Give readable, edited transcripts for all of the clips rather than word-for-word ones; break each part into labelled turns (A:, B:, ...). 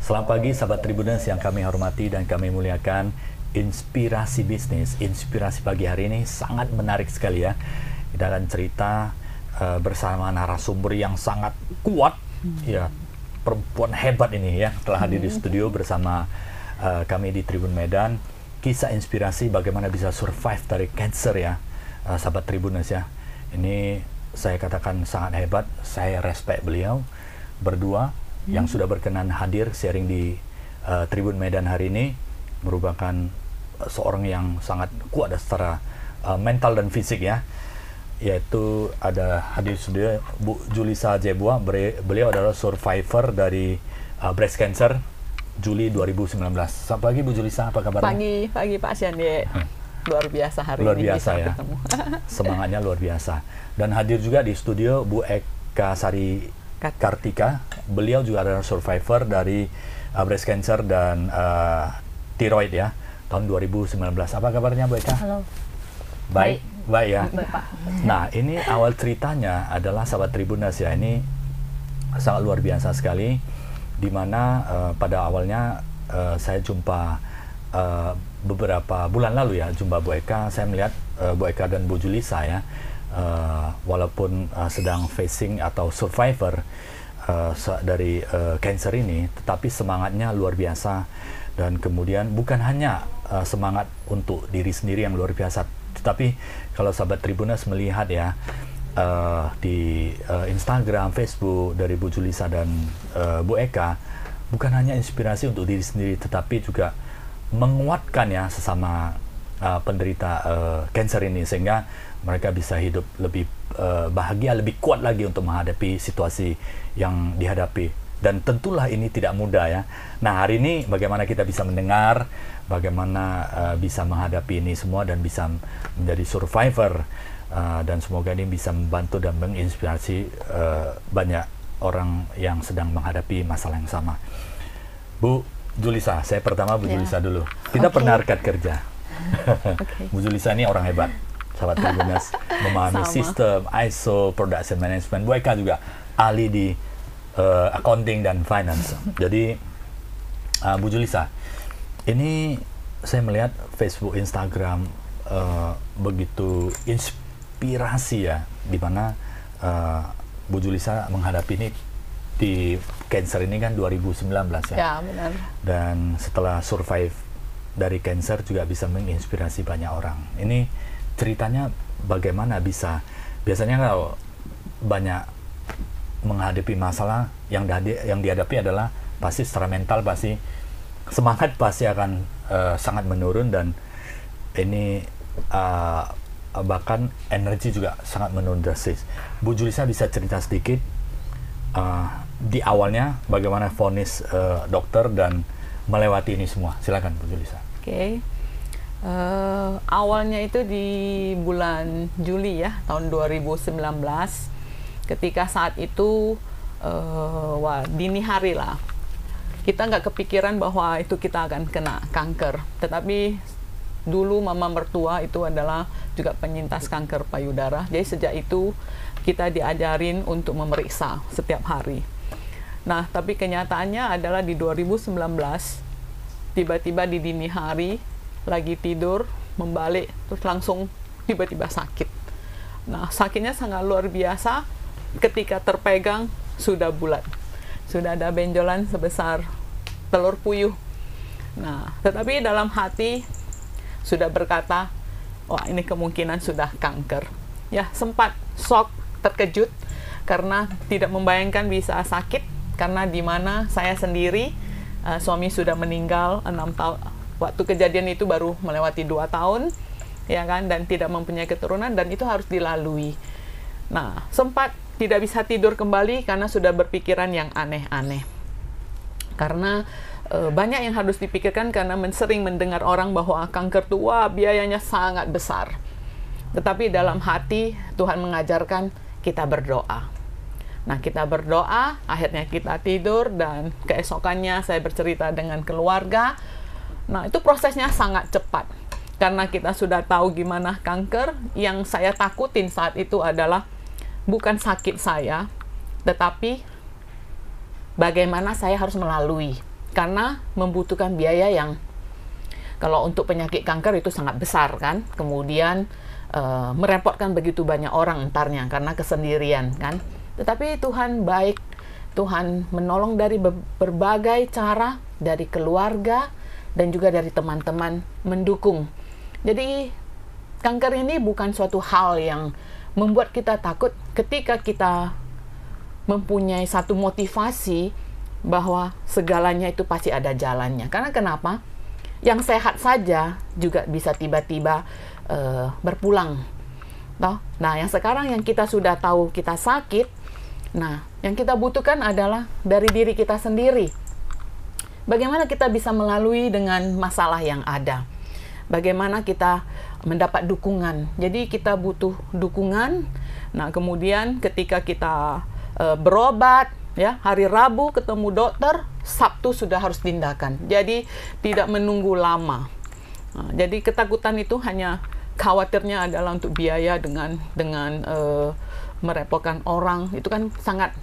A: Selamat pagi sahabat Tribuners yang kami hormati dan kami muliakan. Inspirasi bisnis, inspirasi pagi hari ini sangat menarik sekali ya. Kita akan cerita bersama narasumber yang sangat kuat, ya, perempuan hebat ini ya, telah hadir di studio bersama kami di Tribun Medan. Kisah inspirasi bagaimana bisa survive dari cancer ya, sahabat Tribuners ya. Ini saya katakan sangat hebat, saya respect beliau berdua yang sudah berkenan hadir sharing di Tribun Medan hari ini, merupakan seorang yang sangat kuat secara mental dan fisik ya, yaitu ada hadir studio Bu Julissa Jebua. Beliau adalah survivor dari breast cancer Juli 2019. Selamat pagi Bu Julissa, apa kabarnya?
B: Pagi Pak Syandi. Luar biasa hari
A: luar
B: ini
A: biasa
B: bisa
A: ya.
B: ketemu.
A: Semangatnya luar biasa. Dan hadir juga di studio Bu Eka Sari Kartika. Beliau juga adalah survivor dari breast cancer dan tiroid ya, tahun 2019. Apa kabarnya Bu Eka?
C: Halo.
A: Baik ya.
C: Baik, Pak.
A: Nah, ini awal ceritanya adalah sahabat Tribuners ya, ini sangat luar biasa sekali, di mana pada awalnya saya jumpa beberapa bulan lalu ya, jumpa Bu Eka. Saya melihat Bu Eka dan Bu Julissa ya, walaupun sedang facing atau survivor dari cancer ini, tetapi semangatnya luar biasa. Dan kemudian bukan hanya semangat untuk diri sendiri yang luar biasa, tetapi kalau sahabat Tribuners melihat ya di Instagram, Facebook dari Bu Julissa dan Bu Eka, bukan hanya inspirasi untuk diri sendiri, tetapi juga menguatkan ya sesama penderita cancer ini, sehingga mereka bisa hidup lebih bahagia, lebih kuat lagi untuk menghadapi situasi yang dihadapi. Dan tentulah ini tidak mudah ya. Nah, hari ini bagaimana kita bisa mendengar, bagaimana bisa menghadapi ini semua dan bisa menjadi survivor, dan semoga ini bisa membantu dan menginspirasi banyak orang yang sedang menghadapi masalah yang sama. Bu Julissa, saya pertama Bu Julissa dulu. Kita pernah rekat kerja. Bu Julissa ini orang hebat, sahabat Tribuners, memahami sistem ISO, production management. Bu Eka juga ahli di accounting dan finance. Jadi Bu Julissa, ini saya melihat Facebook, Instagram begitu inspirasi ya, di mana Bu Julissa menghadapi ini di cancer ini kan 2019 ya.
B: Ya, benar.
A: Dan setelah survive dari cancer juga bisa menginspirasi banyak orang. Ini ceritanya bagaimana bisa, biasanya kalau banyak menghadapi masalah yang dihadapi adalah pasti secara mental, pasti semangat pasti akan sangat menurun, dan ini bahkan energi juga sangat menurun drastis. Bu Julissa bisa cerita sedikit di awalnya bagaimana vonis dokter dan melewati ini semua. Silakan Bu Julissa.
B: Oke. Awalnya itu di bulan Juli ya, tahun 2019. Ketika saat itu dini hari lah, kita nggak kepikiran bahwa itu kita akan kena kanker. Tetapi dulu mama mertua itu adalah juga penyintas kanker payudara. Jadi sejak itu kita diajarin untuk memeriksa setiap hari. Nah, tapi kenyataannya adalah di 2019, tiba-tiba di dini hari lagi tidur, membalik, terus langsung tiba-tiba sakit. Nah, sakitnya sangat luar biasa. Ketika terpegang sudah bulat, sudah ada benjolan sebesar telur puyuh. Nah, tetapi dalam hati sudah berkata, wah, ini kemungkinan sudah kanker. Ya, sempat shock, terkejut karena tidak membayangkan bisa sakit, karena di mana saya sendiri, suami sudah meninggal 6 tahun. Waktu kejadian itu baru melewati 2 tahun, ya kan, dan tidak mempunyai keturunan, dan itu harus dilalui. Nah, sempat tidak bisa tidur kembali karena sudah berpikiran yang aneh-aneh. Karena banyak yang harus dipikirkan, karena sering mendengar orang bahwa kanker itu biayanya sangat besar. Tetapi dalam hati Tuhan mengajarkan kita berdoa. Nah, kita berdoa, akhirnya kita tidur, dan keesokannya saya bercerita dengan keluarga. Nah, itu prosesnya sangat cepat. Karena kita sudah tahu gimana kanker, yang saya takutin saat itu adalah bukan sakit saya, tetapi bagaimana saya harus melalui karena membutuhkan biaya yang kalau untuk penyakit kanker itu sangat besar kan, kemudian merepotkan begitu banyak orang entarnya karena kesendirian kan. Tetapi Tuhan baik, Tuhan menolong dari berbagai cara, dari keluarga dan juga dari teman-teman mendukung. Jadi kanker ini bukan suatu hal yang membuat kita takut ketika kita mempunyai satu motivasi bahwa segalanya itu pasti ada jalannya. Karena kenapa? Yang sehat saja juga bisa tiba-tiba berpulang. Toh? Nah, yang sekarang yang kita sudah tahu kita sakit, nah, yang kita butuhkan adalah dari diri kita sendiri. Bagaimana kita bisa melalui dengan masalah yang ada? Bagaimana kita mendapat dukungan? Jadi kita butuh dukungan. Nah, kemudian ketika kita berobat, ya, hari Rabu ketemu dokter, Sabtu sudah harus tindakan. Jadi tidak menunggu lama. Nah, jadi ketakutan itu hanya khawatirnya adalah untuk biaya dengan merepotkan orang. Itu kan sangat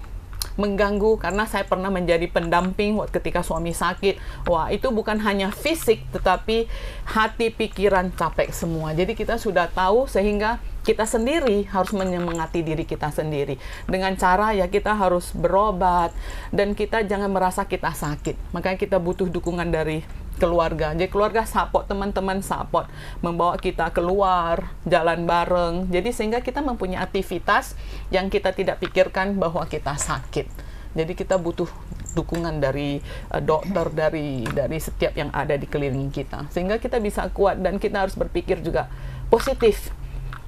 B: mengganggu karena saya pernah menjadi pendamping ketika suami sakit. Wah, itu bukan hanya fisik tetapi hati, pikiran capek semua. Jadi kita sudah tahu sehingga kita sendiri harus menyemangati diri kita sendiri dengan cara ya kita harus berobat dan kita jangan merasa kita sakit. Makanya kita butuh dukungan dari keluarga. Jadi keluarga support, teman-teman support, membawa kita keluar, jalan bareng. Jadi sehingga kita mempunyai aktivitas yang kita tidak pikirkan bahwa kita sakit. Jadi kita butuh dukungan dari dokter, dari setiap yang ada di keliling kita. Sehingga kita bisa kuat dan kita harus berpikir juga positif.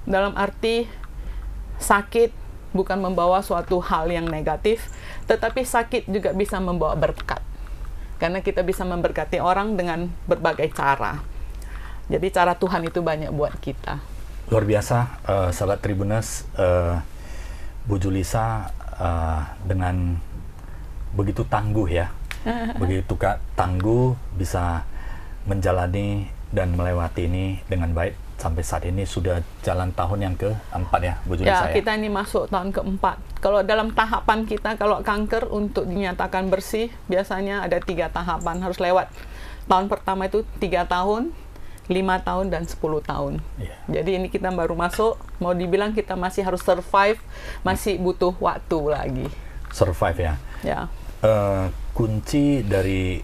B: Dalam arti sakit bukan membawa suatu hal yang negatif, tetapi sakit juga bisa membawa berkat. Karena kita bisa memberkati orang dengan berbagai cara. Jadi cara Tuhan itu banyak buat kita.
A: Luar biasa, sahabat Tribuners, Bu Julissa dengan begitu tangguh ya, begitu tangguh bisa menjalani dan melewati ini dengan baik. Sampai saat ini sudah jalan tahun yang keempat ya, Bu Julissa ya?
B: Kita ini masuk tahun keempat. Kalau dalam tahapan kita, kalau kanker untuk dinyatakan bersih, biasanya ada 3 tahapan, harus lewat. Tahun pertama itu 3 tahun, 5 tahun, dan 10 tahun. Yeah. Jadi ini kita baru masuk, mau dibilang kita masih harus survive, masih butuh waktu lagi.
A: Survive ya? Ya. Kunci dari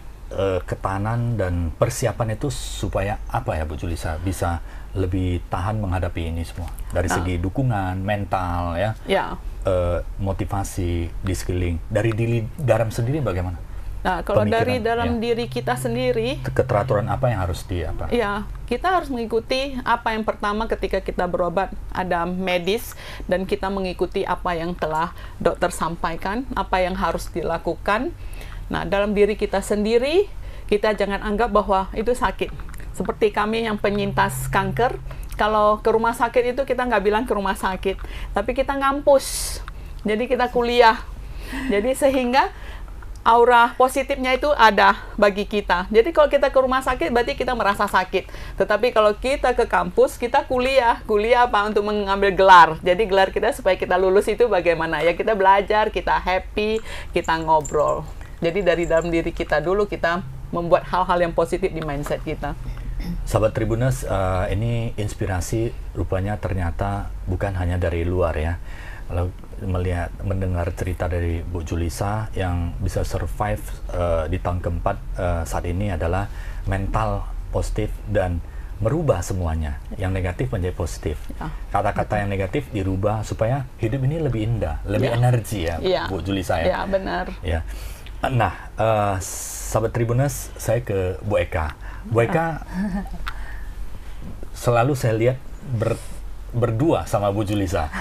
A: ketahanan dan persiapan itu supaya apa ya, Bu Julissa, bisa lebih tahan menghadapi ini semua dari segi dukungan mental ya, motivasi di sekeliling, dari diri dalam sendiri bagaimana?
B: Nah, kalau dari dalam diri kita sendiri,
A: keteraturan apa yang harus apa?
B: Ya, kita harus mengikuti apa yang pertama ketika kita berobat, ada medis dan kita mengikuti apa yang telah dokter sampaikan, apa yang harus dilakukan. Nah, dalam diri kita sendiri, kita jangan anggap bahwa itu sakit. Seperti kami yang penyintas kanker, kalau ke rumah sakit itu kita nggak bilang ke rumah sakit, tapi kita ngampus. Jadi kita kuliah. Jadi sehingga aura positifnya itu ada bagi kita. Jadi kalau kita ke rumah sakit berarti kita merasa sakit. Tetapi kalau kita ke kampus, kita kuliah. Kuliah apa? Untuk mengambil gelar. Jadi gelar kita supaya kita lulus itu bagaimana? Ya kita belajar, kita happy, kita ngobrol. Jadi dari dalam diri kita dulu kita membuat hal-hal yang positif di mindset kita.
A: Sahabat Tribuners, ini inspirasi rupanya ternyata bukan hanya dari luar ya. Kalau mendengar cerita dari Bu Julissa yang bisa survive di tahun keempat saat ini adalah mental positif dan merubah semuanya. Yang negatif menjadi positif. Kata-kata yang negatif dirubah supaya hidup ini lebih indah, lebih energi ya, Bu Julissa ya.
B: Ya, benar.
A: Ya. Nah, sahabat Tribuners, saya ke Bu Eka. Bu Eka, selalu saya lihat berdua sama Bu Julissa.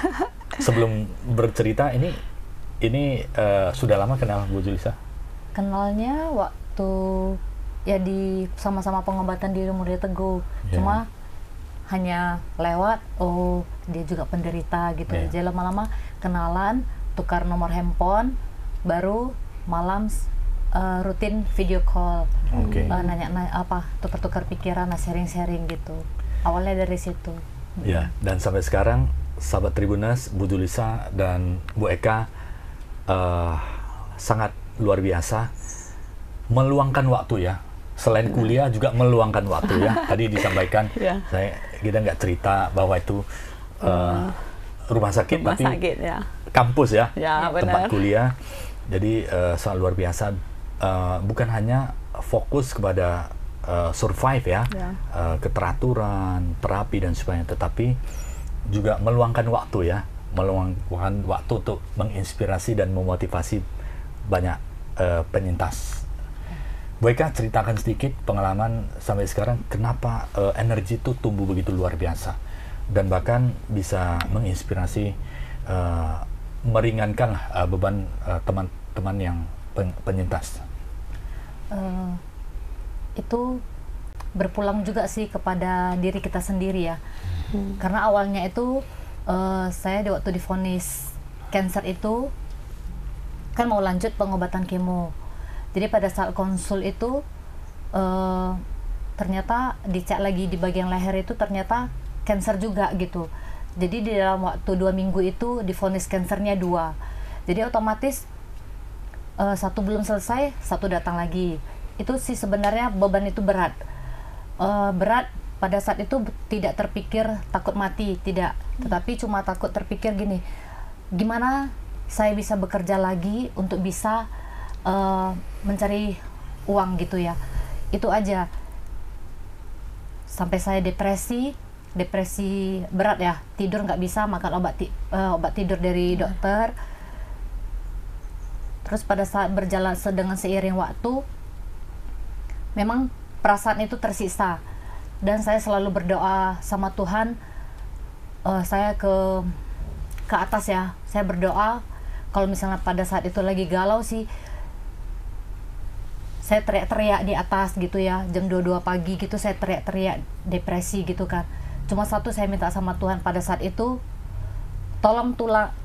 A: Sebelum bercerita, ini sudah lama kenal Bu Julissa?
C: Kenalnya waktu ya di sama-sama pengobatan di Rumah Teguh. Cuma hanya lewat, oh dia juga penderita gitu. Jadi lama-lama kenalan, tukar nomor handphone, baru malam rutin video call, nanya apa, tukar-tukar pikiran, sharing-sharing gitu. Awalnya dari situ.
A: Ya, dan sampai sekarang sahabat Tribuners, Bu Julissa dan Bu Eka sangat luar biasa meluangkan waktu ya. Selain kuliah juga meluangkan waktu ya. Tadi disampaikan, kita nggak cerita bahwa itu rumah sakit, tapi kampus ya, tempat kuliah. Jadi sangat luar biasa. Bukan hanya fokus kepada survive ya, keteraturan, terapi dan sebagainya, tetapi juga meluangkan waktu ya, meluangkan waktu untuk menginspirasi dan memotivasi banyak penyintas. Bu Eka, ceritakan sedikit pengalaman sampai sekarang, kenapa energi itu tumbuh begitu luar biasa dan bahkan bisa menginspirasi, meringankan beban teman-teman yang penyintas.
C: Itu berpulang juga sih kepada diri kita sendiri ya. Karena awalnya itu saya waktu divonis cancer itu kan mau lanjut pengobatan kemo. Jadi pada saat konsul itu ternyata dicek lagi di bagian leher itu ternyata cancer juga gitu. Jadi di dalam waktu 2 minggu itu divonis cancernya 2. Jadi otomatis 1 belum selesai, 1 datang lagi. Itu sih sebenarnya beban itu berat. Berat pada saat itu tidak terpikir takut mati, tidak. Tetapi cuma takut terpikir gini, gimana saya bisa bekerja lagi untuk bisa mencari uang gitu ya. Itu aja. Sampai saya depresi berat ya, tidur nggak bisa, makan obat tidur dari dokter. Terus pada saat berjalan dengan seiring waktu, memang perasaan itu tersisa, dan saya selalu berdoa sama Tuhan. Saya ke atas ya, saya berdoa. Kalau misalnya pada saat itu lagi galau sih, saya teriak-teriak di atas gitu ya, jam 2 pagi gitu saya teriak-teriak depresi gitu kan. Cuma satu saya minta sama Tuhan pada saat itu, tolong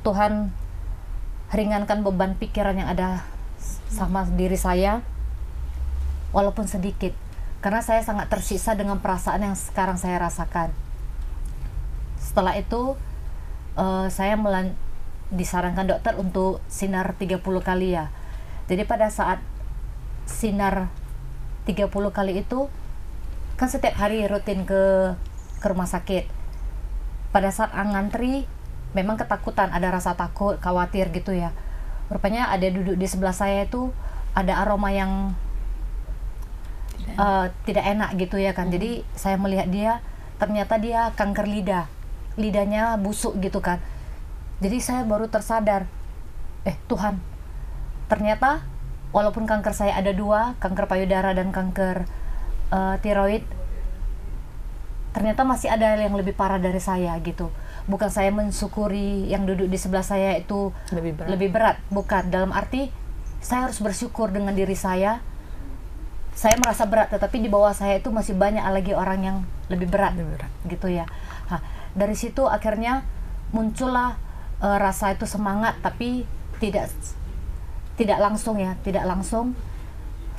C: Tuhan ringankan beban pikiran yang ada sama diri saya, walaupun sedikit, karena saya sangat tersisa dengan perasaan yang sekarang saya rasakan. Setelah itu saya disarankan dokter untuk sinar 30 kali ya. Jadi pada saat sinar 30 kali itu kan setiap hari rutin ke rumah sakit. Pada saat ngantri memang ketakutan, ada rasa takut, khawatir gitu ya. Rupanya ada duduk di sebelah saya itu ada aroma yang tidak enak gitu ya kan. Jadi saya melihat dia, ternyata dia kanker lidahnya busuk gitu kan. Jadi saya baru tersadar, Tuhan, ternyata walaupun kanker saya ada 2, kanker payudara dan kanker tiroid, ternyata masih ada yang lebih parah dari saya gitu. Bukan saya mensyukuri yang duduk di sebelah saya itu lebih berat, bukan. Dalam arti saya harus bersyukur dengan diri saya. Saya merasa berat, tetapi di bawah saya itu masih banyak lagi orang yang lebih berat. Gitu ya. Nah, dari situ akhirnya muncullah rasa itu semangat, tapi tidak langsung ya, tidak langsung.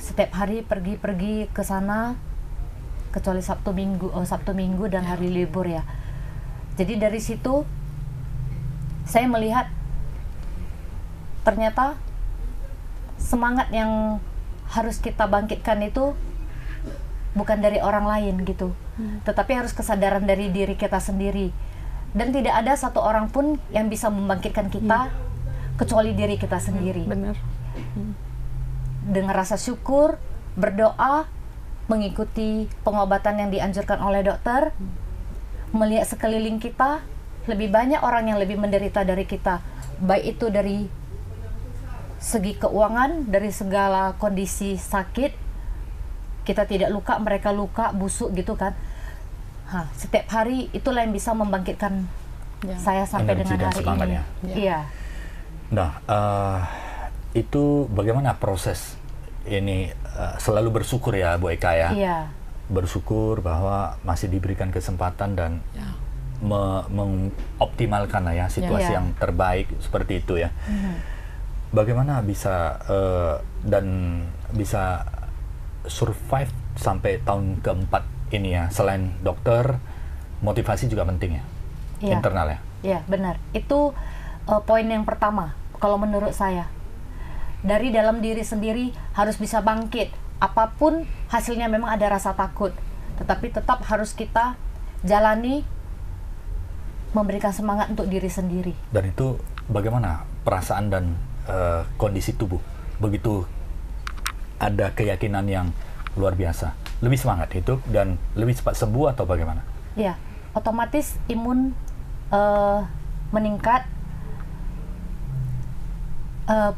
C: Setiap hari pergi ke sana, kecuali Sabtu Minggu dan hari libur ya. Jadi dari situ saya melihat ternyata semangat yang harus kita bangkitkan itu bukan dari orang lain gitu, tetapi harus kesadaran dari diri kita sendiri. Dan tidak ada satu orang pun yang bisa membangkitkan kita kecuali diri kita sendiri.
B: Benar.
C: Dengan rasa syukur, berdoa, mengikuti pengobatan yang dianjurkan oleh dokter, melihat sekeliling kita lebih banyak orang yang lebih menderita dari kita, baik itu dari segi keuangan, dari segala kondisi sakit. Kita tidak luka, mereka luka, busuk gitu kan. Setiap hari itulah yang bisa membangkitkan saya sampai
A: energi
C: dengan hari ini. Iya.
A: Nah, itu bagaimana proses ini? Selalu bersyukur ya Bu Eka ya.
C: Iya.
A: Bersyukur bahwa masih diberikan kesempatan dan mengoptimalkan lah ya situasi yang terbaik seperti itu ya. Bagaimana bisa dan bisa survive sampai tahun keempat ini ya? Selain dokter, motivasi juga penting ya, internal ya.
C: Iya benar. Itu poin yang pertama kalau menurut saya. dari dalam diri sendiri harus bisa bangkit. Apapun hasilnya memang ada rasa takut, tetapi tetap harus kita jalani, memberikan semangat untuk diri sendiri.
A: Dan itu bagaimana perasaan dan kondisi tubuh begitu ada keyakinan yang luar biasa? Lebih semangat itu dan lebih cepat sembuh atau bagaimana?
C: Ya, otomatis imun meningkat,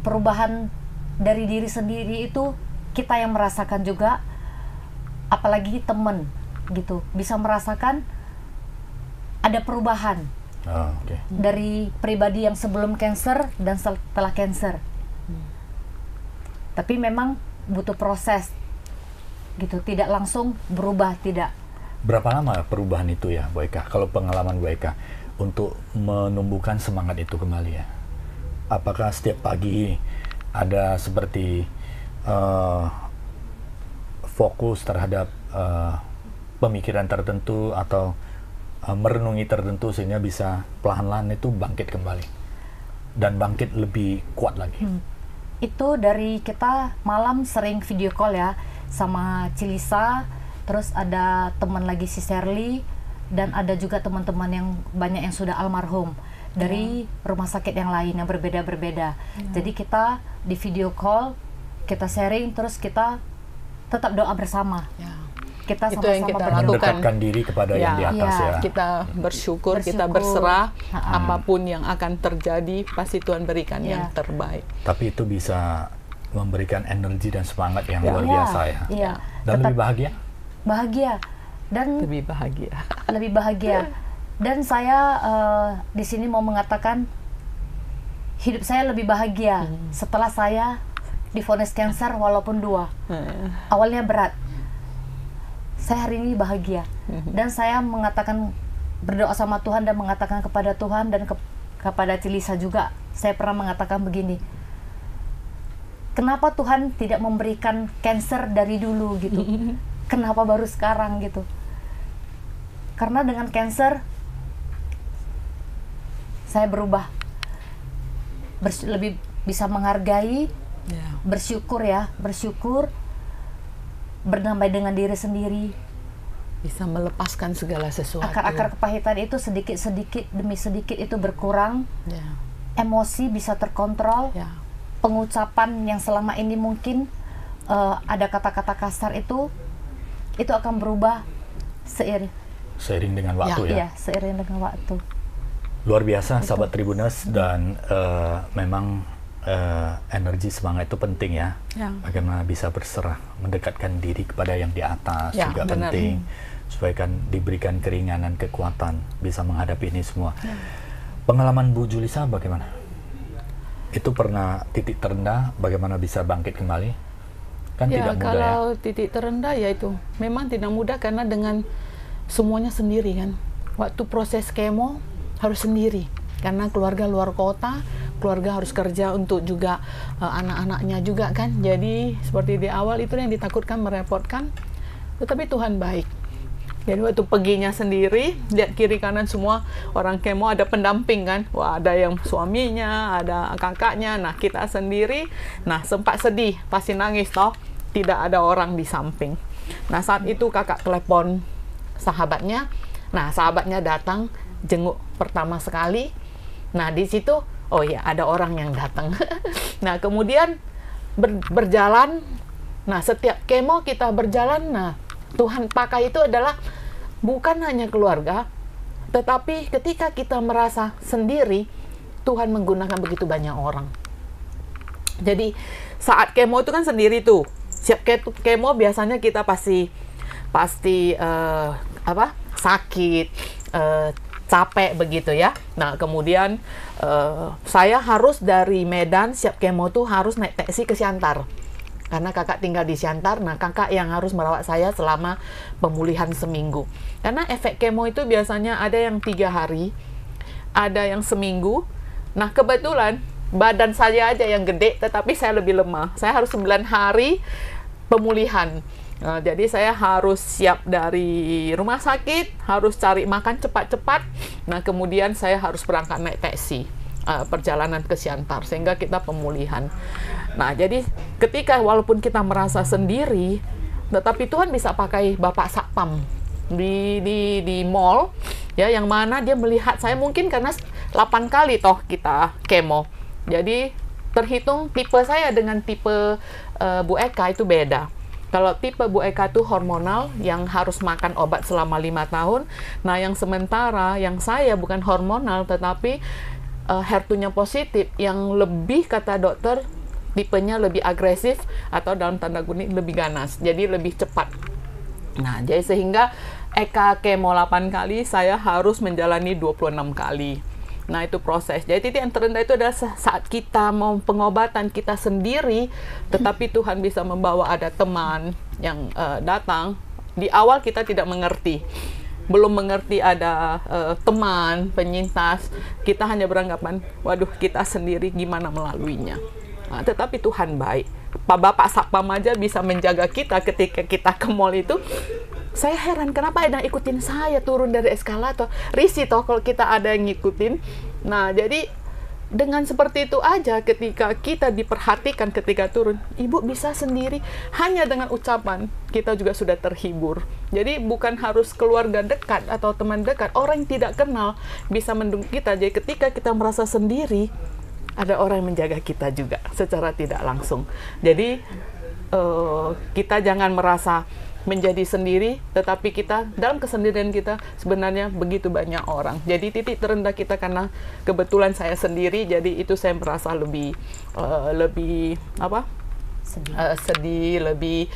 C: perubahan dari diri sendiri itu kita yang merasakan juga, apalagi teman gitu bisa merasakan ada perubahan dari pribadi yang sebelum cancer dan setelah cancer. Tapi memang butuh proses gitu, tidak langsung berubah, tidak.
A: Berapa lama perubahan itu ya, Bu Eka? Kalau pengalaman Bu Eka untuk menumbuhkan semangat itu kembali ya? Apakah setiap pagi ada seperti fokus terhadap pemikiran tertentu atau merenungi tertentu sehingga bisa pelan-pelan itu bangkit kembali dan bangkit lebih kuat lagi?
C: Itu dari kita malam sering video call ya sama Cilisa, terus ada teman lagi si Shirley, dan ada juga teman-teman yang banyak yang sudah almarhum dari rumah sakit yang lain yang berbeda-berbeda. Jadi kita di video call, kita sharing, terus kita tetap doa bersama. Kita
B: itu yang kita lakukan,
A: mendekatkan diri kepada yang di atas ya.
B: Kita bersyukur, kita berserah, apapun yang akan terjadi pasti Tuhan berikan yang terbaik.
A: Tapi itu bisa memberikan energi dan semangat yang luar biasa ya. Dan
C: tetap
A: lebih bahagia?
C: Bahagia dan
B: lebih bahagia.
C: Lebih bahagia. Dan saya di sini mau mengatakan hidup saya lebih bahagia setelah saya divonis cancer walaupun 2. Awalnya berat. Saya hari ini bahagia. Dan saya mengatakan, berdoa sama Tuhan dan mengatakan kepada Tuhan dan kepada Cilisa juga, saya pernah mengatakan begini, kenapa Tuhan tidak memberikan cancer dari dulu gitu? Kenapa baru sekarang gitu? Karena dengan cancer saya berubah, lebih bisa menghargai, bersyukur, berdamai dengan diri sendiri,
B: bisa melepaskan segala sesuatu.
C: Akar-akar kepahitan itu sedikit demi sedikit itu berkurang, emosi bisa terkontrol, pengucapan yang selama ini mungkin ada kata-kata kasar itu akan berubah
A: seiring dengan waktu ya.
C: Iya, seiring dengan waktu.
A: Luar biasa sahabat Tribuners, dan memang energi semangat itu penting ya. Bagaimana bisa berserah, mendekatkan diri kepada yang di atas juga penting, supaya kan diberikan keringanan, kekuatan bisa menghadapi ini semua. Pengalaman Bu Julisa bagaimana? Itu pernah titik terendah, bagaimana bisa bangkit kembali? Kan tidak mudah
B: kalau titik terendah ya itu memang tidak mudah karena dengan semuanya sendiri kan. Waktu proses kemo harus sendiri karena keluarga luar kota, keluarga harus kerja untuk juga anak-anaknya juga kan. Jadi seperti di awal itu yang ditakutkan, merepotkan, tetapi Tuhan baik. Jadi waktu perginya sendiri, lihat kiri kanan semua orang kemo, ada pendamping kan. Wah, ada yang suaminya, ada kakaknya, nah kita sendiri. Nah sempat sedih, pasti nangis toh, tidak ada orang di samping. Nah saat itu kakak telepon sahabatnya, nah sahabatnya datang jenguk pertama sekali. Nah di situ oh ya ada orang yang datang. Nah kemudian berjalan. Nah setiap kemo kita berjalan, nah Tuhan pakai itu adalah bukan hanya keluarga, tetapi ketika kita merasa sendiri, Tuhan menggunakan begitu banyak orang. Jadi saat kemo itu kan sendiri tuh. Siap kemo biasanya kita pasti sakit, capek begitu ya. Nah kemudian saya harus dari Medan siap kemo tuh harus naik taksi ke Siantar karena kakak tinggal di Siantar. Nah kakak yang harus merawat saya selama pemulihan seminggu, karena efek kemo itu biasanya ada yang 3 hari, ada yang seminggu. Nah kebetulan badan saya aja yang gede tetapi saya lebih lemah. Saya harus 9 hari pemulihan. Jadi saya harus siap dari rumah sakit, harus cari makan cepat-cepat. Nah kemudian saya harus berangkat naik taksi. perjalanan ke Siantar, sehingga kita pemulihan. Nah, jadi ketika walaupun kita merasa sendiri, tetapi Tuhan bisa pakai Bapak Satpam di mall, ya, yang mana dia melihat saya mungkin karena 8 kali toh kita kemo. Jadi terhitung tipe saya dengan tipe Bu Eka itu beda. Kalau tipe Bu Eka itu hormonal yang harus makan obat selama 5 tahun. Nah, yang sementara yang saya bukan hormonal tetapi HER2-nya positif, yang lebih kata dokter tipenya lebih agresif atau dalam tanda kutip lebih ganas. Jadi lebih cepat. Nah, jadi sehingga Eka kemo 8 kali, saya harus menjalani 26 kali. Nah, itu proses. Jadi titik yang terendah itu adalah saat kita mau pengobatan kita sendiri, tetapi Tuhan bisa membawa ada teman yang datang. Di awal kita tidak mengerti. Belum mengerti ada teman, penyintas. Kita hanya beranggapan, waduh, kita sendiri gimana melaluinya. Nah, tetapi Tuhan baik. Pak Bapak Satpam aja bisa menjaga kita ketika kita ke mall itu. Saya heran kenapa ada yang ikutin saya turun dari eskalator. Risih toh kalau kita ada yang ngikutin. Nah, jadi dengan seperti itu aja ketika kita diperhatikan ketika turun, Ibu bisa sendiri. Hanya dengan ucapan kita juga sudah terhibur. Jadi bukan harus keluarga dekat atau teman dekat, orang yang tidak kenal bisa mendukung kita. Jadi ketika kita merasa sendiri, ada orang yang menjaga kita juga secara tidak langsung. Jadi kita jangan merasa menjadi sendiri, tetapi kita dalam kesendirian kita sebenarnya begitu banyak orang. Jadi titik terendah kita karena kebetulan saya sendiri, jadi itu saya merasa lebih sedih, lebih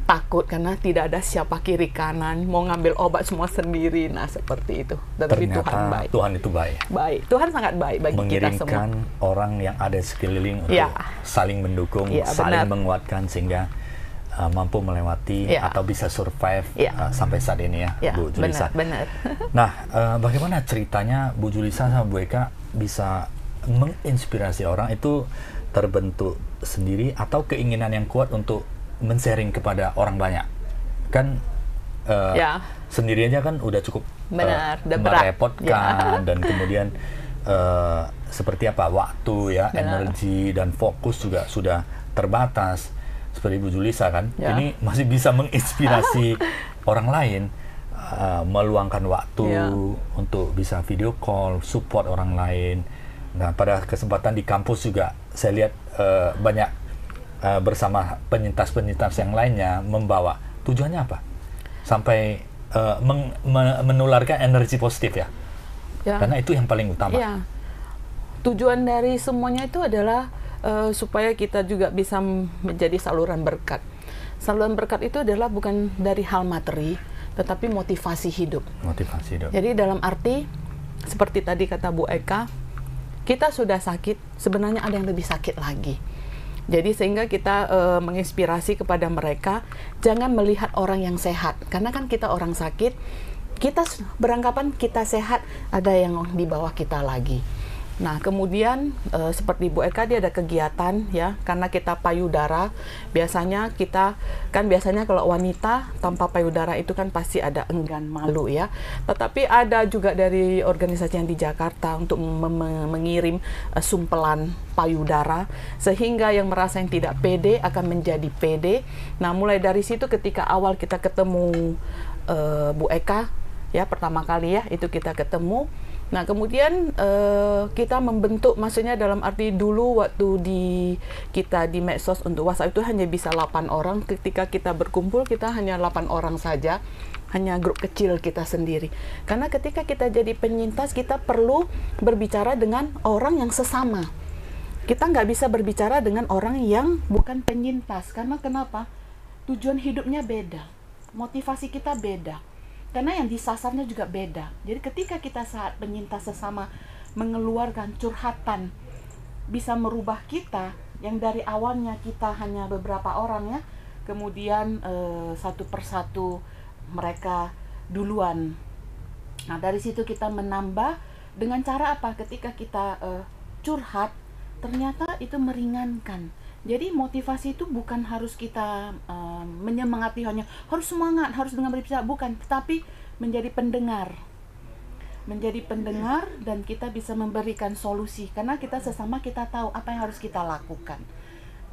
B: takut karena tidak ada siapa kiri kanan, mau ngambil obat semua sendiri. Nah, seperti itu. Tetapi
A: ternyata
B: Tuhan baik.
A: Tuhan itu baik.
B: Baik, Tuhan sangat baik bagi kita semua.
A: Mengirimkan orang yang ada di sekeliling untuk saling mendukung, saling menguatkan sehingga mampu melewati atau bisa survive sampai saat ini ya, Bu Julissa.
B: Benar.
A: Nah, bagaimana ceritanya Bu Julissa sama Bu Eka bisa menginspirasi orang itu terbentuk sendiri atau keinginan yang kuat untuk men-sharing kepada orang banyak? Kan sendiri aja kan udah cukup merepotkan dan kemudian seperti apa waktu ya, energi dan fokus juga sudah terbatas. Seperti Bu Julissa kan, ini masih bisa menginspirasi orang lain, meluangkan waktu untuk bisa video call, support orang lain. Nah, pada kesempatan di kampus juga saya lihat banyak bersama penyintas-penyintas yang lainnya membawa. Tujuannya apa? Sampai menularkan energi positif ya. Karena itu yang paling utama.
B: Tujuan dari semuanya itu adalah supaya kita juga bisa menjadi saluran berkat. Saluran berkat itu adalah bukan dari hal materi, tetapi motivasi hidup. Motivasi hidup. Jadi dalam arti, seperti tadi kata Bu Eka, kita sudah sakit, sebenarnya ada yang lebih sakit lagi. Jadi sehingga kita menginspirasi kepada mereka, jangan melihat orang yang sehat. Karena kan kita orang sakit, kita beranggapan kita sehat, ada yang di bawah kita lagi. Nah, kemudian seperti Bu Eka, dia ada kegiatan ya, karena kita payudara, biasanya kalau wanita tanpa payudara itu kan pasti ada enggan, malu ya. Tetapi ada juga dari organisasi yang di Jakarta untuk mengirim sumpelan payudara, sehingga yang merasa yang tidak pede akan menjadi pede. Nah, mulai dari situ ketika awal kita ketemu Bu Eka ya, pertama kali ya, itu kita ketemu. Nah, kemudian kita membentuk, maksudnya dalam arti dulu waktu kita di medsos untuk WhatsApp itu hanya bisa 8 orang. Ketika kita berkumpul, kita hanya 8 orang saja, hanya grup kecil kita sendiri. Karena ketika kita jadi penyintas, kita perlu berbicara dengan orang yang sesama. Kita nggak bisa berbicara dengan orang yang bukan penyintas. Karena kenapa? Tujuan hidupnya beda, motivasi kita beda. Karena yang disasarnya juga beda. Jadi ketika kita saat penyintas sesama mengeluarkan curhatan, bisa merubah kita, yang dari awalnya kita hanya beberapa orang ya, kemudian satu persatu mereka duluan. Nah, dari situ kita menambah dengan cara apa? Ketika kita curhat, ternyata itu meringankan. Jadi motivasi itu bukan harus kita menyemangati, hanya harus semangat, harus dengan berbicara, bukan, tetapi menjadi pendengar.
D: menjadi pendengar dan kita bisa memberikan solusi, karena kita sesama kita tahu apa yang harus kita lakukan.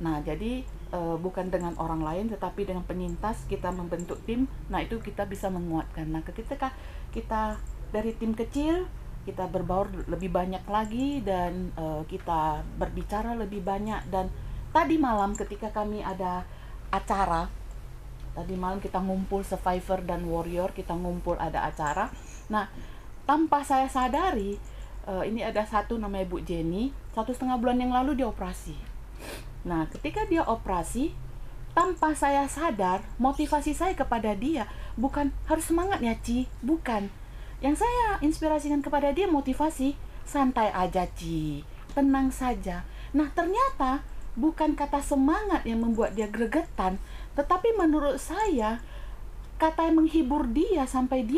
D: Nah, jadi bukan dengan orang lain tetapi dengan penyintas kita membentuk tim. Nah, itu kita bisa menguatkan. Nah, ketika kita dari tim kecil kita berbaur lebih banyak lagi dan kita berbicara lebih banyak. Dan tadi malam ketika kami ada acara, tadi malam kita ngumpul survivor dan warrior, kita ngumpul ada acara. Nah, tanpa saya sadari, ini ada satu namanya Bu Jenny, 1,5 bulan yang lalu dia operasi. Nah, ketika dia operasi, tanpa saya sadar, motivasi saya kepada dia bukan harus semangat ya Ci, bukan. Yang saya inspirasikan kepada dia motivasi, santai aja Ci, tenang saja. Nah, ternyata bukan kata semangat yang membuat dia gregetan, tetapi menurut saya kata yang menghibur dia sampai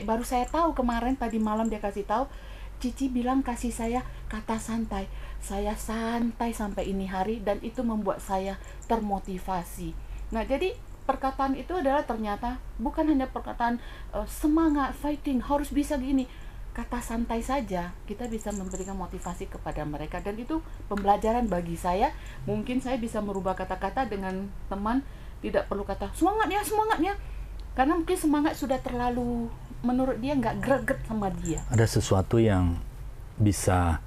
D: baru saya tahu kemarin tadi malam dia kasih tahu, Cici bilang kasih saya kata santai. Saya santai sampai ini hari dan itu membuat saya termotivasi. Nah, jadi perkataan itu adalah ternyata bukan hanya perkataan semangat, fighting, harus bisa gini. Kata santai saja kita bisa memberikan motivasi kepada mereka, dan itu pembelajaran bagi saya. Mungkin saya bisa merubah kata-kata dengan teman, tidak perlu kata semangatnya, karena mungkin semangat sudah terlalu, menurut dia nggak greget sama dia.
A: Ada sesuatu yang bisa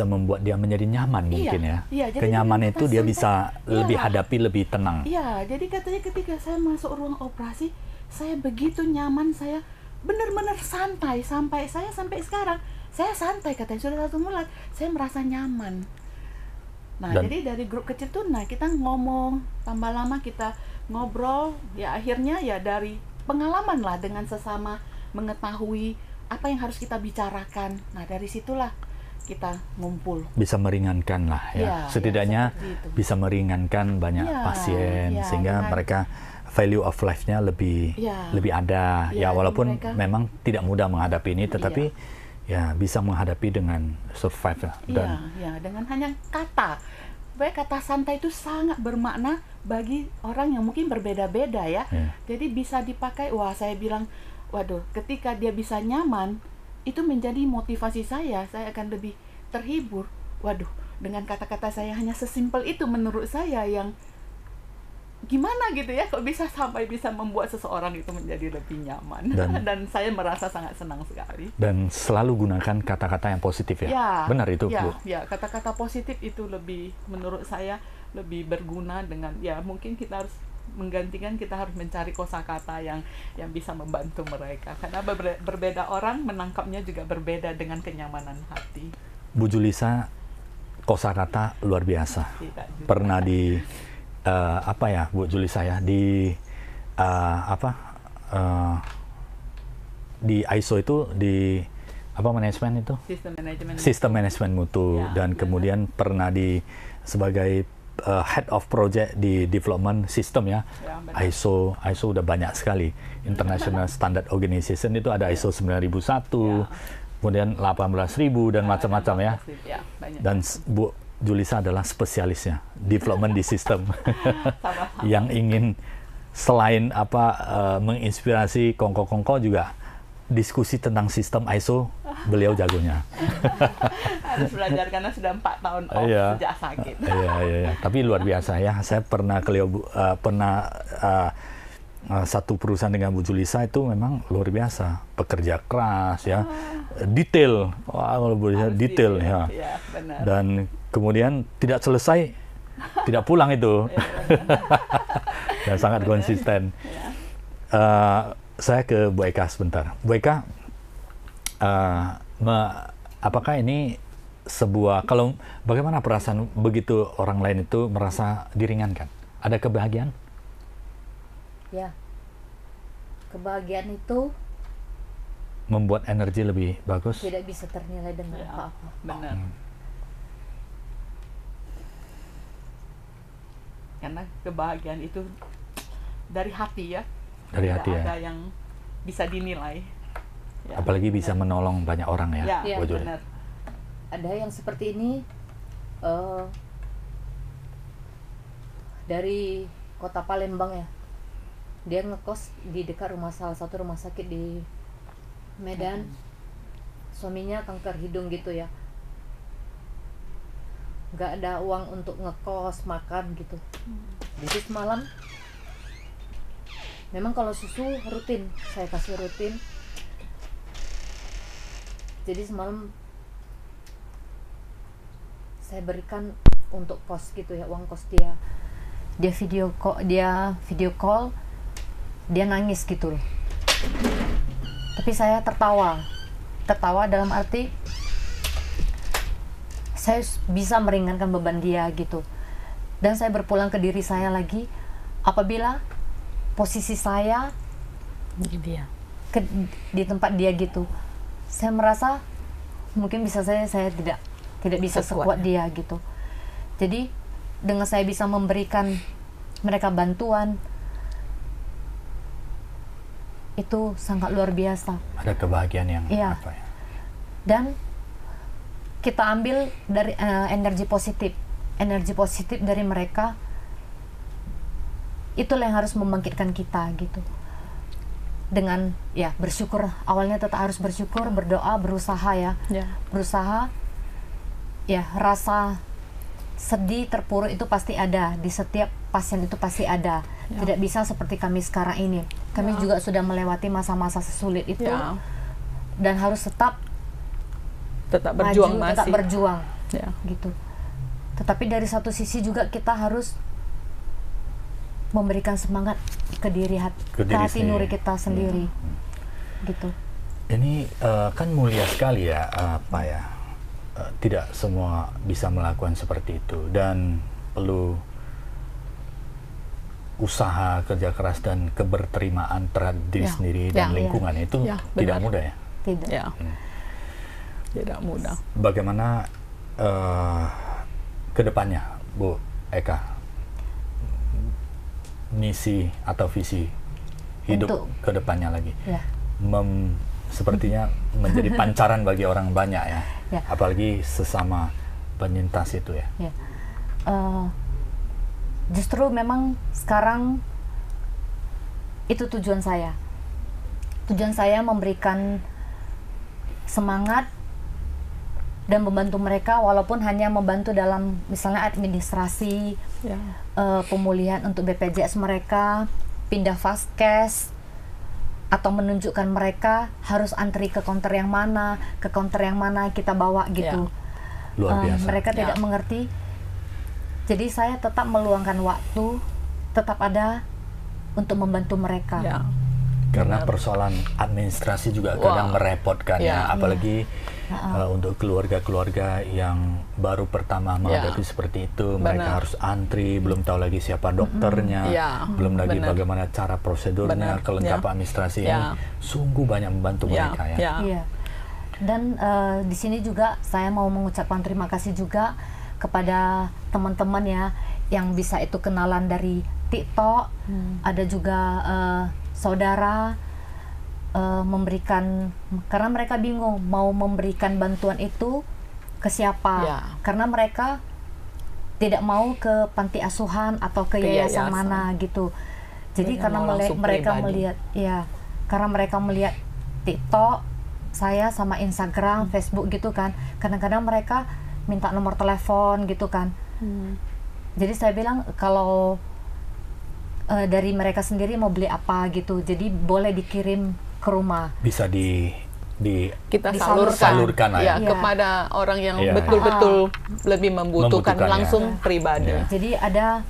A: membuat dia menjadi nyaman mungkin ya.
D: Iya,
A: kenyamanan itu dia bisa lebih hadapi, lebih tenang.
D: Iya, jadi katanya ketika saya masuk ruang operasi, saya begitu nyaman, saya benar-benar santai sampai sekarang. Saya santai katanya, sudah 1 bulan, saya merasa nyaman. Nah, jadi dari grup kecil tuh, nah kita ngomong, tambah lama kita ngobrol, ya akhirnya ya dari pengalaman lah dengan sesama, mengetahui apa yang harus kita bicarakan. Nah, dari situlah kita ngumpul.
A: Bisa meringankan lah ya. Setidaknya bisa meringankan banyak pasien sehingga mereka value of life-nya lebih ada ya, walaupun mereka memang tidak mudah menghadapi ini, tetapi ya bisa menghadapi dengan survive dan
D: dengan hanya kata. Kata santai itu sangat bermakna bagi orang yang mungkin berbeda-beda ya. Jadi bisa dipakai, saya bilang, waduh, ketika dia bisa nyaman, itu menjadi motivasi saya akan lebih terhibur. Waduh, dengan kata-kata saya hanya sesimpel itu menurut saya, yang gimana gitu ya, kok bisa sampai bisa membuat seseorang itu menjadi lebih nyaman. Dan saya merasa sangat senang sekali.
A: Dan selalu gunakan kata-kata yang positif ya. Benar itu, Bu.
D: Ya, kata-kata positif itu lebih, menurut saya lebih berguna. Dengan ya mungkin kita harus menggantikan, kita harus mencari kosakata yang bisa membantu mereka, karena berbeda orang menangkapnya juga berbeda dengan kenyamanan hati.
A: Bu Julissa, kosakata luar biasa. Pernah di Bu Julissa ya, di di ISO itu, di manajemen itu? Sistem manajemen mutu. Dan kemudian pernah sebagai head of project di development system ya. ISO udah banyak sekali. International Standard Organization itu ada ISO 9001, kemudian 18.000 dan macam-macam ya. Dan Bu Julissa adalah spesialisnya development di sistem. Yang ingin selain menginspirasi kongko-kongko, juga diskusi tentang sistem ISO beliau jagonya.
D: Harus belajar karena sudah 4 tahun off sejak sakit.
A: Iya. Tapi luar biasa ya. Saya pernah satu perusahaan dengan Bu Julissa, itu memang luar biasa, pekerja keras ya, detail, kalau boleh detail ya.
D: Benar.
A: Dan kemudian tidak selesai, tidak pulang itu. Dan sangat konsisten. Saya ke Bu Eka sebentar. Bu Eka, apakah ini bagaimana perasaan begitu orang lain itu merasa diringankan? Ada kebahagiaan?
C: Ya, kebahagiaan itu
A: membuat energi lebih bagus.
C: Tidak bisa ternilai dengan apa-apa.
D: Benar. Karena kebahagiaan itu dari hati ya.
A: Dari hati ya.
D: Ada yang bisa dinilai.
A: Ya, apalagi bisa menolong banyak orang ya.
D: Ya, benar.
C: Ada yang seperti ini dari kota Palembang ya. Dia ngekos di dekat salah satu rumah sakit di Medan. suaminya kanker hidung gitu ya, nggak ada uang untuk ngekos makan gitu. Jadi semalam memang kalau susu rutin saya kasih rutin. Jadi semalam saya berikan untuk kos gitu ya, uang kos dia. Dia video call, dia nangis gitu loh. Tapi saya tertawa dalam arti saya bisa meringankan beban dia gitu. Dan saya berpulang ke diri saya lagi, apabila posisi saya di tempat dia gitu, saya merasa mungkin bisa saya tidak bisa sekuat dia gitu. Jadi dengan saya bisa memberikan mereka bantuan, itu sangat luar biasa.
A: Ada kebahagiaan yang apa ya?
C: Dan kita ambil dari energi positif dari mereka. Itulah yang harus membangkitkan kita gitu. Dengan ya bersyukur, awalnya tetap harus bersyukur, berdoa, berusaha ya. Berusaha ya, rasa sedih, terpuruk itu pasti ada di setiap pasien, itu pasti ada. Tidak bisa seperti kami sekarang ini. Kami juga sudah melewati masa-masa sesulit itu, dan harus tetap
B: berjuang,
C: tetap berjuang gitu. Tetapi dari satu sisi juga kita harus memberikan semangat ke diri hati nuri kita sendiri gitu.
A: Ini kan mulia sekali ya, Pak ya. Tidak semua bisa melakukan seperti itu, dan perlu usaha, kerja keras, dan keberterimaan terhadap diri sendiri dan lingkungan. Itu tidak mudah ya?
B: Tidak mudah.
A: Bagaimana ke depannya, Bu Eka? Misi atau visi hidup ke depannya lagi? Sepertinya menjadi pancaran bagi orang banyak ya. Apalagi sesama penyintas itu ya.
C: Justru memang sekarang itu tujuan saya. Tujuan saya memberikan semangat dan membantu mereka, walaupun hanya membantu dalam misalnya administrasi, pemulihan untuk BPJS mereka, pindah vaskes, atau menunjukkan mereka harus antri ke counter yang mana, kita bawa gitu.
A: Luar biasa.
C: Mereka tidak mengerti. Jadi saya tetap meluangkan waktu, tetap ada untuk membantu mereka.
A: Karena persoalan administrasi juga kadang merepotkan ya, apalagi untuk keluarga-keluarga yang baru pertama menghadapi seperti itu. Mereka harus antri, belum tahu lagi siapa dokternya, belum lagi bagaimana cara prosedurnya, kelengkapan administrasi ini sungguh banyak membantu mereka ya.
C: Dan di sini juga saya mau mengucapkan terima kasih juga kepada teman-teman ya, yang bisa itu kenalan dari TikTok. Ada juga saudara memberikan, karena mereka bingung mau memberikan bantuan itu ke siapa, karena mereka tidak mau ke panti asuhan atau ke yayasan mana gitu. Jadi karena mereka melihat karena mereka melihat TikTok saya sama Instagram, Facebook gitu kan, kadang-kadang mereka minta nomor telepon gitu kan. Jadi saya bilang kalau dari mereka sendiri mau beli apa gitu, jadi boleh dikirim ke rumah.
A: Bisa
B: kita
A: salurkan
B: ya kepada orang yang betul-betul lebih membutuhkan langsung pribadi.
C: Jadi ada,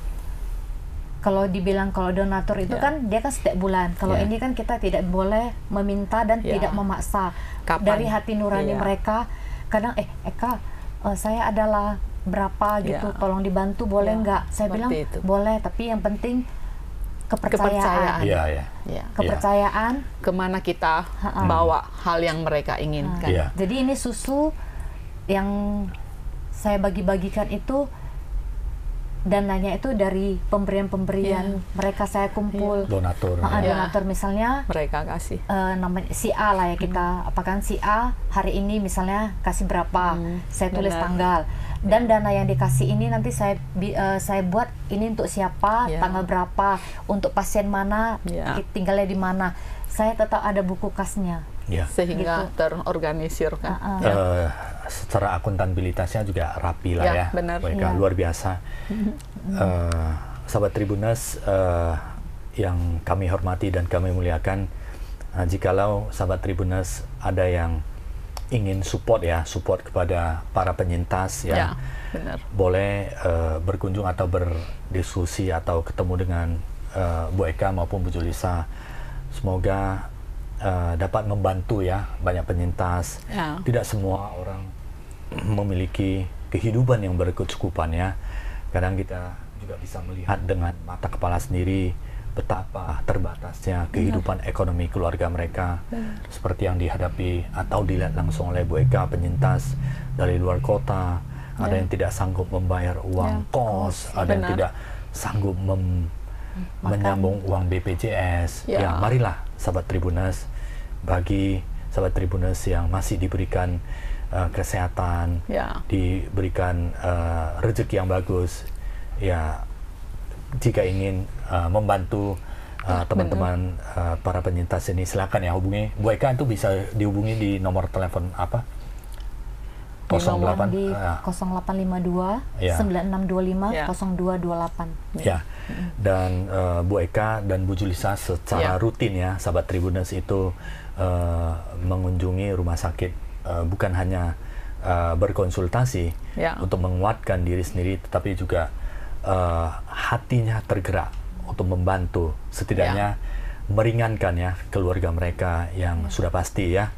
C: kalau dibilang kalau donatur itu kan dia kan setiap bulan. Kalau ini kan kita tidak boleh meminta dan tidak memaksa. Dari hati nurani mereka, kadang Eka, saya adalah berapa gitu, tolong dibantu boleh nggak? Saya bilang boleh, tapi yang penting kepercayaan. Kepercayaan
B: kemana kita bawa hal yang mereka inginkan.
C: Jadi ini susu yang saya bagi-bagikan itu, dananya itu dari pemberian mereka, saya kumpul donatur misalnya
B: mereka kasih
C: namanya si A lah ya, kita apakan si A hari ini misalnya kasih berapa, saya tulis tanggal, dan dana yang dikasih ini nanti saya buat ini untuk siapa, tanggal berapa, untuk pasien mana, tinggalnya di mana, saya tetap ada buku kasnya.
A: Ya.
B: sehingga
C: Gitu.
B: terorganisir kan.
A: Secara akuntabilitasnya juga rapi lah
B: Ya,
A: ya,
B: benar.
A: mereka
C: Ya.
A: luar biasa. Sahabat Tribuners yang kami hormati dan kami muliakan, jikalau sahabat Tribuners ada yang ingin support kepada para penyintas ya,
B: Ya, benar.
A: boleh berkunjung atau berdiskusi atau ketemu dengan Bu Eka maupun Bu Julissa. Semoga dapat membantu ya banyak penyintas.
B: Ya.
A: Tidak semua orang memiliki kehidupan yang berkecukupan ya. Kadang kita juga bisa melihat dengan mata kepala sendiri betapa terbatasnya kehidupan ekonomi keluarga mereka. Seperti yang dihadapi atau dilihat langsung oleh Bu Eka, penyintas dari luar kota. Ada yang tidak sanggup membayar uang kos, ada yang
B: Benar.
A: tidak sanggup menyambung uang BPJS. Ya, marilah sahabat Tribuners, bagi sahabat Tribuners yang masih diberikan kesehatan, diberikan rezeki yang bagus, ya jika ingin membantu teman-teman para penyintas ini, silakan ya hubungi Bu Eka. Itu bisa dihubungi di nomor telepon apa? 08
C: di 0852 9625 0228.
A: Ya. Dan Bu Eka dan Bu Julissa secara rutin ya sahabat Tribuners itu mengunjungi rumah sakit, bukan hanya berkonsultasi untuk menguatkan diri sendiri, tetapi juga hatinya tergerak untuk membantu, setidaknya meringankan ya keluarga mereka yang sudah pasti ya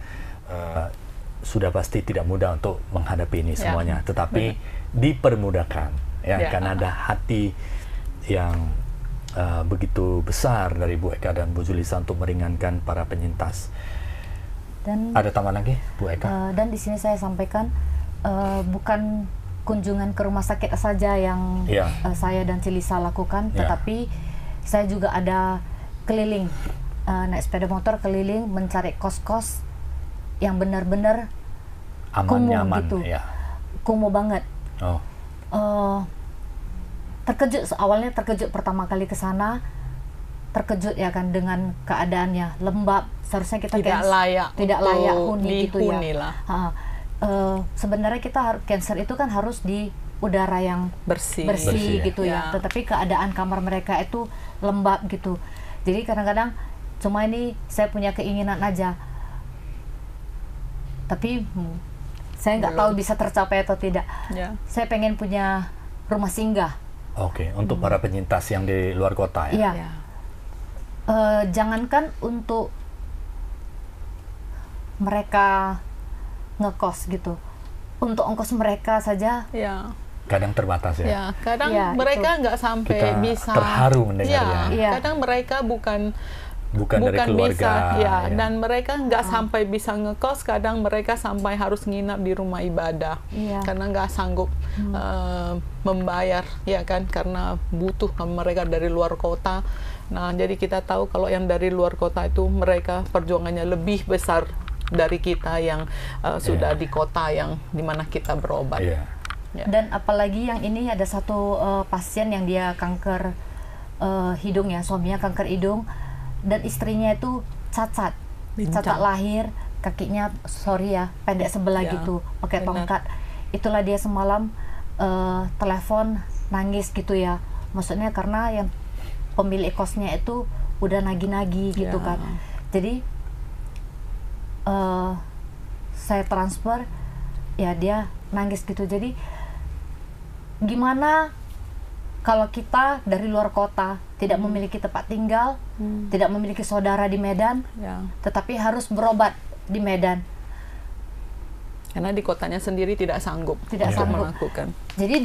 A: sudah pasti tidak mudah untuk menghadapi ini semuanya, tetapi dipermudahkan ya, karena ada hati yang begitu besar dari Bu Eka dan Bu Julissa untuk meringankan para penyintas. Dan ada tambahan lagi Bu Eka?
C: Dan di sini saya sampaikan bukan kunjungan ke rumah sakit saja yang saya dan Cilisa lakukan, tetapi saya juga ada keliling, naik sepeda motor keliling mencari kos-kos yang benar-benar
A: aman, nyaman,
C: gitu, kumuh banget. Awalnya terkejut pertama kali ke sana, terkejut ya kan dengan keadaannya lembab, seharusnya kita
B: tidak layak huni gitu ya.
C: Sebenarnya kita cancer itu kan harus di udara yang bersih gitu ya. Tetapi keadaan kamar mereka itu lembab gitu. Jadi kadang-kadang cuma ini saya punya keinginan aja, tapi saya nggak tahu bisa tercapai atau tidak. Saya pengen punya rumah singgah.
A: Oke, untuk para penyintas yang di luar kota ya.
C: Iya. Jangankan untuk mereka ngekos gitu, untuk ongkos mereka saja
A: kadang terbatas ya.
B: Kadang mereka nggak sampai
A: kita
B: bisa.
A: Terharu mendengarnya.
B: Kadang mereka bukan
A: dari keluarga
B: bisa, dan mereka nggak sampai bisa ngekos. Kadang mereka sampai harus nginap di rumah ibadah karena nggak sanggup membayar ya kan, karena butuh mereka dari luar kota. Nah, jadi kita tahu kalau yang dari luar kota itu mereka perjuangannya lebih besar dari kita yang sudah di kota yang dimana kita berobat.
C: Dan apalagi yang ini ada satu pasien yang dia kanker hidung ya, suaminya kanker hidung dan istrinya itu cacat lahir, kakinya pendek sebelah gitu, pakai tongkat. Itulah dia semalam telepon nangis gitu ya, maksudnya karena yang pemilik kosnya itu udah nagih-nagih gitu kan. Jadi saya transfer ya, dia nangis gitu. Jadi gimana kalau kita dari luar kota tidak memiliki tempat tinggal, tidak memiliki saudara di Medan, tetapi harus berobat di Medan
B: karena di kotanya sendiri tidak sanggup melakukan.
C: Jadi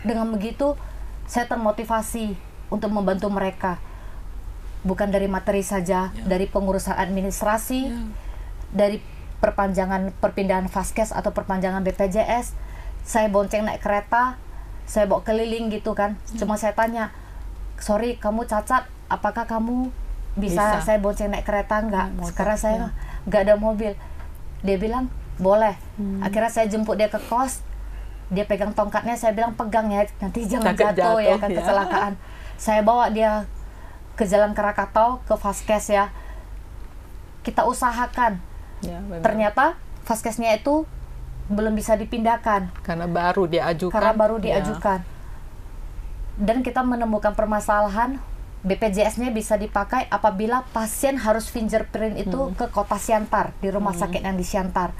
C: dengan begitu saya termotivasi untuk membantu mereka, bukan dari materi saja, dari pengurusan administrasi, dari perpindahan Vaskes atau perpanjangan BPJS. Saya bonceng naik kereta, saya bawa keliling gitu kan. Cuma saya tanya, sorry kamu cacat, apakah kamu bisa saya bonceng naik kereta enggak? Sekarang saya enggak ada mobil. Dia bilang boleh. Akhirnya saya jemput dia ke kos, dia pegang tongkatnya, saya bilang pegang ya, nanti jangan jatuh ya kan, kecelakaan. Saya bawa dia ke Jalan Krakatau, ke Vaskes ya. kita usahakan.
B: Ya, benar.
C: Ternyata vaskesnya itu belum bisa dipindahkan
B: Karena baru diajukan. Ya.
C: Dan kita menemukan permasalahan BPJS-nya bisa dipakai apabila pasien harus fingerprint itu ke kota Siantar, di rumah sakit yang di Siantar.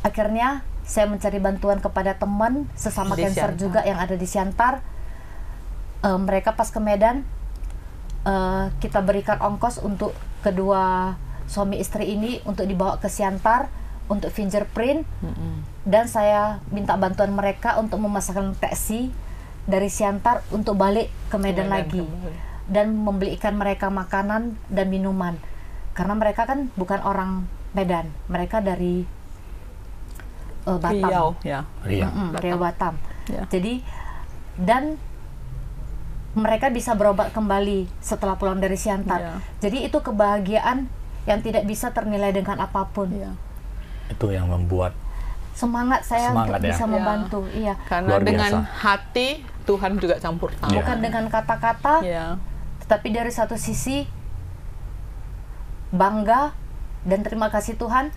C: Akhirnya saya mencari bantuan kepada teman sesama
B: Di
C: cancer
B: Siantar.
C: juga yang ada di Siantar. Mereka pas ke Medan, kita berikan ongkos untuk kedua suami istri ini untuk dibawa ke Siantar untuk fingerprint. Dan saya minta bantuan mereka untuk memasangkan taksi dari Siantar untuk balik ke Medan lagi,
B: kembali.
C: dan membelikan mereka makanan dan minuman karena mereka kan bukan orang Medan, mereka dari Batam.
B: Riau, ya.
A: Iya.
C: Riau Batam.
B: Ya.
C: Jadi dan mereka bisa berobat kembali setelah pulang dari Siantar.
B: Ya.
C: Jadi itu kebahagiaan yang tidak bisa ternilai dengan apapun.
B: Ya.
A: Itu yang membuat
C: Semangat saya
A: Semangat,
C: untuk
A: ya.
C: bisa
B: Ya.
C: membantu. Iya.
B: Karena
A: Luar
B: dengan
A: biasa.
B: hati Tuhan juga campur tangan.
A: Ya.
C: Bukan dengan kata-kata,
B: Ya.
C: tetapi dari satu sisi bangga dan terima kasih Tuhan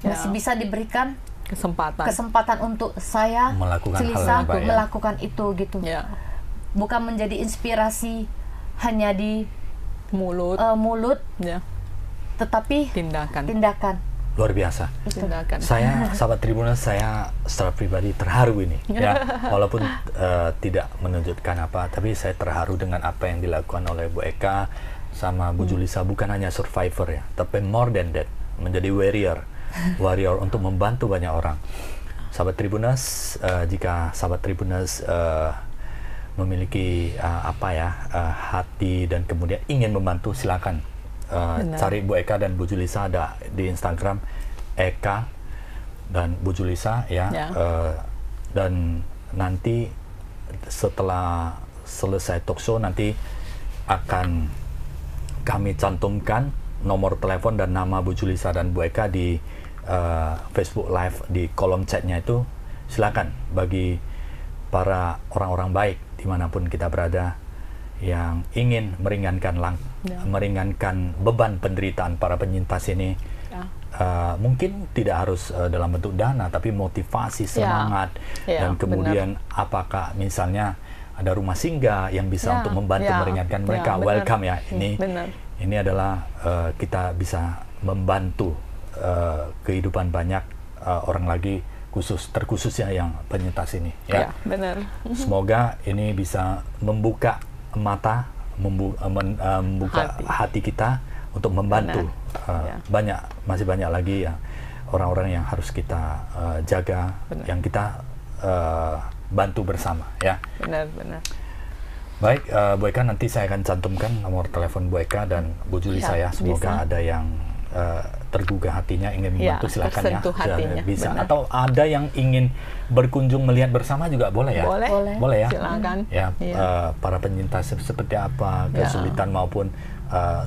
B: Ya.
C: masih bisa diberikan
B: Kesempatan.
C: untuk saya
A: Melakukan hal
C: Celisa
A: yang baik, ya.
C: melakukan itu gitu.
B: Ya.
C: Bukan menjadi inspirasi hanya di
B: Mulut.
C: mulut,
B: Ya.
C: tetapi
B: Tindakan.
C: tindakan.
A: luar biasa.
B: Tindakan.
A: Saya, sahabat Tribuners, saya secara pribadi terharu ini, ya. Walaupun tidak menunjukkan apa, tapi saya terharu dengan apa yang dilakukan oleh Bu Eka sama Bu Julisa. Bukan hanya survivor ya, tapi more than that, menjadi warrior untuk membantu banyak orang. Sahabat Tribuners, jika sahabat Tribuners memiliki hati dan kemudian ingin membantu, silakan cari Bu Eka dan Bu Julisa, ada di Instagram Eka dan Bu Julisa ya.
B: Ya.
A: Dan nanti setelah selesai talkshow nanti akan kami cantumkan nomor telepon dan nama Bu Julisa dan Bu Eka di Facebook Live di kolom chatnya itu. Silakan bagi para orang-orang baik dimanapun kita berada yang ingin meringankan meringankan beban penderitaan para penyintas ini.
B: Ya.
A: Mungkin tidak harus dalam bentuk dana, tapi motivasi, semangat,
B: Ya,
A: dan kemudian apakah misalnya ada rumah singgah yang bisa untuk membantu meringankan mereka,
B: benar.
A: welcome ya.
B: Benar.
A: Ini adalah kita bisa membantu kehidupan banyak orang lagi, terkhususnya yang penyintas ini ya.
B: Ya, benar.
A: Semoga ini bisa membuka mata, membuka hati kita untuk membantu. Masih banyak lagi ya orang-orang yang harus kita jaga.
B: Benar.
A: Yang kita bantu bersama ya.
B: Benar.
A: Baik, Bu Eka, nanti saya akan cantumkan nomor telepon Bu Eka dan Bu Juli saya. Semoga ada yang tergugah hatinya ingin membantu, silakan ya.
B: Hatinya,
A: bisa.
B: benar.
A: Atau ada yang ingin berkunjung melihat bersama juga boleh ya. Boleh ya.
B: Silakan.
A: Ya, para penyintas seperti apa, kesulitan maupun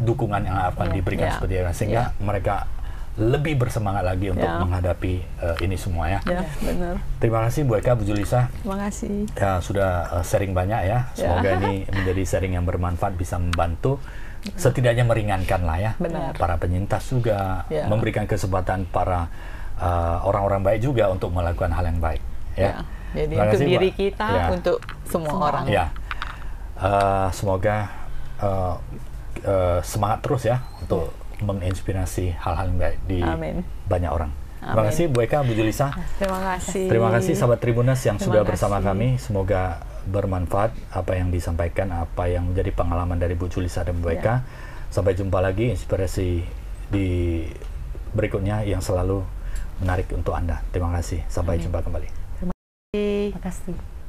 A: dukungan yang akan diberikan seperti apa, sehingga mereka lebih bersemangat lagi untuk menghadapi ini semua ya.
B: Ya, benar.
A: Terima kasih Bu Eka, Bu Julisa.
B: Terima kasih.
A: Ya, sudah sharing banyak ya. Semoga ini menjadi sharing yang bermanfaat, bisa membantu, setidaknya meringankan lah ya.
B: Benar.
A: Para penyintas juga, memberikan kesempatan para orang-orang baik juga untuk melakukan hal yang baik. Ya.
B: Jadi
A: Terima
B: untuk
A: kasih,
B: diri
A: Pak.
B: kita, untuk semua orang.
A: Ya. Semoga semangat terus ya untuk menginspirasi hal-hal yang baik di banyak orang. Terima kasih Bu Eka, Bu Julisa.
B: Terima kasih.
A: Terima kasih sahabat Tribuners yang sudah bersama kami. Semoga bermanfaat apa yang disampaikan, apa yang menjadi pengalaman dari Bu Julisa dan Bu Eka. Sampai jumpa lagi, inspirasi di berikutnya yang selalu menarik untuk Anda. Terima kasih. Sampai jumpa kembali.
C: Terima kasih.